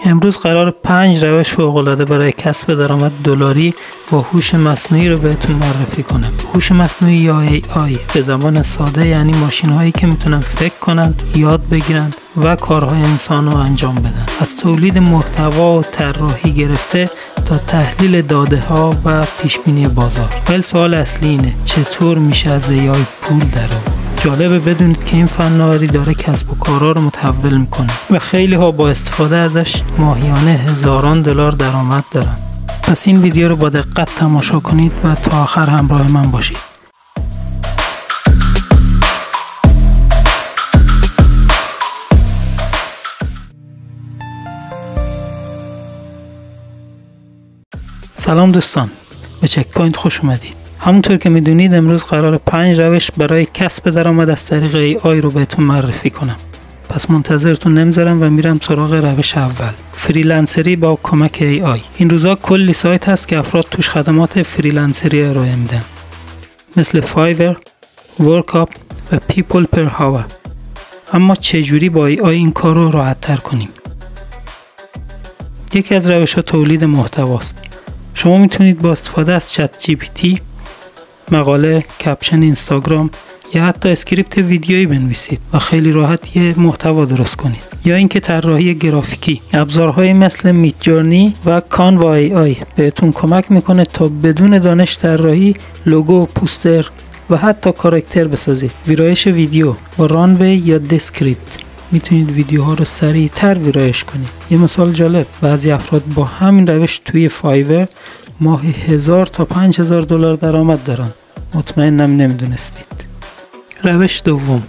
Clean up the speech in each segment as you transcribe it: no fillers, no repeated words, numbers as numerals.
امروز قرار 5 روش فوق‌العاده برای کسب درآمد دلاری با هوش مصنوعی رو بهتون معرفی کنم. هوش مصنوعی یا AI به زبان ساده یعنی ماشین‌هایی که میتونن فکر کنن، یاد بگیرن و کارهای انسان رو انجام بدن. از تولید محتوا و طراحی گرفته تا تحلیل داده‌ها و پیش‌بینی بازار. ولی سوال اصلی اینه چطور میشه از AI پول درآورد؟ جالبه بدونید که این فناوری داره کسب و کارها رو متحول میکنه و خیلی ها با استفاده ازش ماهیانه هزاران دلار درآمد دارن. پس این ویدیو رو با دقت تماشا کنید و تا آخر همراه من باشید. سلام دوستان، به چک پوینت خوش اومدید. همونطور که میدونید امروز قرار 5 روش برای کسب درآمد از طریق AI رو بهتون معرفی کنم. پس منتظرتون نمیذارم و میرم سراغ روش اول. فریلنسری با کمک AI. این روزا کلی سایت هست که افراد توش خدمات فریلنسری ارائه میدن. مثل فایور، ورکاپ و پیپل پر هاور. اما چجوری با AI این کار رو راحت تر کنیم؟ یکی از روش‌ها تولید محتواست. شما میتونید با استفاده از چت جی پی تی مقاله، کپشن اینستاگرام یا حتی اسکریپت ویدیویی بنویسید و خیلی راحت یه محتوا درست کنید. یا اینکه طراحی گرافیکی. ابزارهایی مثل میدجورنی و کانوا AI بهتون کمک میکنه تا بدون دانش طراحی لوگو، پوستر و حتی کاراکتر بسازید. ویرایش ویدیو با رانوی یا دسکریپت میتونید ویدیوها رو سریعتر ویرایش کنید. یه مثال جالب، بعضی افراد با همین روش توی فایور ماهی 1000 تا 5000 دلار درآمد دارن. مطمئنم نمیدونستید. روش دوم،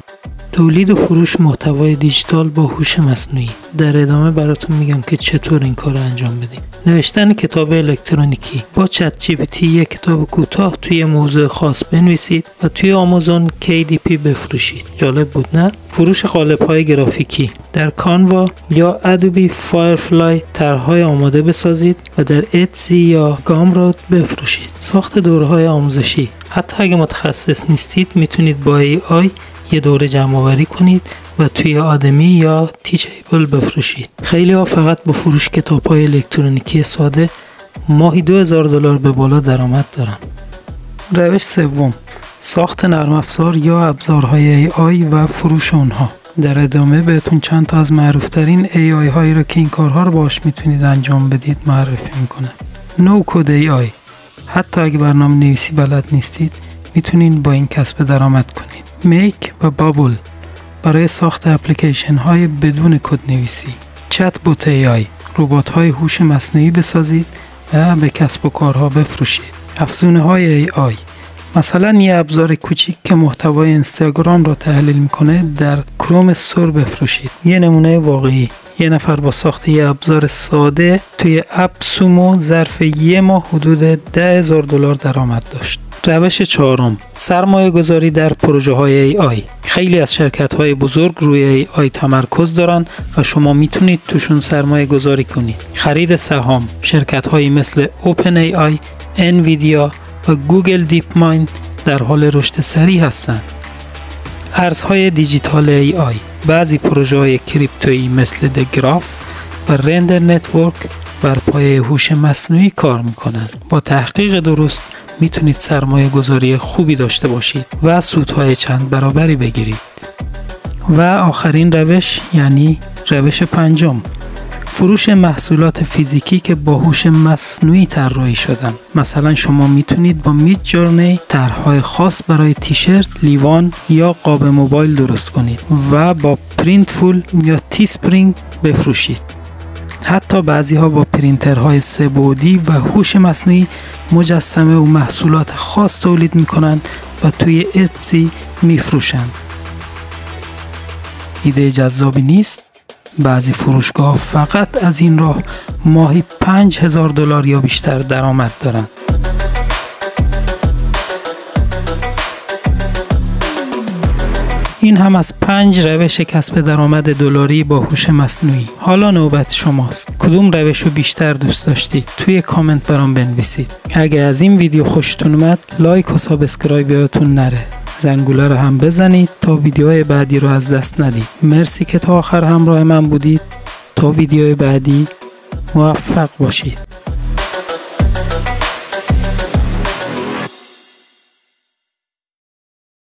تولید و فروش محتوای دیجیتال با هوش مصنوعی. در ادامه براتون میگم که چطور این کار رو انجام بدیم. نوشتن کتاب الکترونیکی. با چت جی پی تی یک کتاب کوتاه توی موضوع خاص بنویسید و توی آمازون KDP بفروشید. جالب بود نه؟ فروش قالب‌های گرافیکی. در کانوا یا ادوبی فایرفلای طرح‌های آماده بسازید و در اتسی یا گامرود بفروشید. ساخت دوره‌های آموزشی. حتی اگه متخصص نیستید میتونید با AI یه دوره جمع آوری کنید و توی آدمی یا تیچیبل بفروشید. خیلی ها فقط با فروش کتاب‌های الکترونیکی ساده ماهی 2000 دلار به بالا درآمد دارن. روش سوم، ساخت نرم افزار یا ابزارهای AI و فروش اونها. در ادامه بهتون چند تا از معروفترین AI هایی رو که این کارها رو باهاش میتونید انجام بدید معرفی میکنه. نو کد AI. حتی اگه برنامه نویسی بلد نیستید میتونید با این کسب درآمد کنید. میک و بابل برای ساخت اپلیکیشن های بدون کد نویسی. چت بوت AI، ربات های هوش مصنوعی بسازید و به کسب و کارها بفروشید. افزونه های AI، مثلا یه ابزار کوچیک که محتوای اینستاگرام رو تحلیل میکنه در کروم استور بفروشید. یه نمونه واقعی، یه نفر با ساخت یه ابزار ساده توی اپ سومو ظرف یه ماه حدود 10,000 دلار درآمد داشت. روش چهارم، سرمایه گذاری در پروژه های AI. خیلی از شرکت های بزرگ روی AI تمرکز دارن و شما میتونید توشون سرمایه گذاری کنید. خرید سهام. شرکت هایی مثل OpenAI، انویدیا و گوگل دیپ مایند در حال رشد سریع هستند. ارزهای دیجیتال AI. بعضی پروژه های کریپتویی مثل دگراف و رندر نتورک بر پایه هوش مصنوعی کار میکنند. با تحقیق درست میتونید سرمایه گذاری خوبی داشته باشید و سودهای چند برابری بگیرید. و آخرین روش یعنی روش پنجم، فروش محصولات فیزیکی که با هوش مصنوعی طراحی شدن. مثلا شما میتونید با میدجورنی طرح‌های خاص برای تیشرت، لیوان یا قاب موبایل درست کنید و با پرینتفول یا تیسپرینگ بفروشید. حتی بعضی ها با پرینترهای 3 بعدی و هوش مصنوعی مجسمه و محصولات خاص تولید میکنن و توی اتسی میفروشن. ایده جذابی نیست؟ بعضی فروشگاه فقط از این راه ماهی 5000 دلار یا بیشتر درآمد دارن. این هم از 5 روش کسب درآمد دلاری با هوش مصنوعی. حالا نوبت شماست. کدوم روش رو بیشتر دوست داشتید؟ توی کامنت برام بنویسید. اگه از این ویدیو خوشتون اومد لایک و سابسکرایب یادتون نره. زنگوله رو هم بزنید تا ویدیوهای بعدی رو از دست ندید. مرسی که تا آخر همراه من بودید. تا ویدیو بعدی موفق باشید.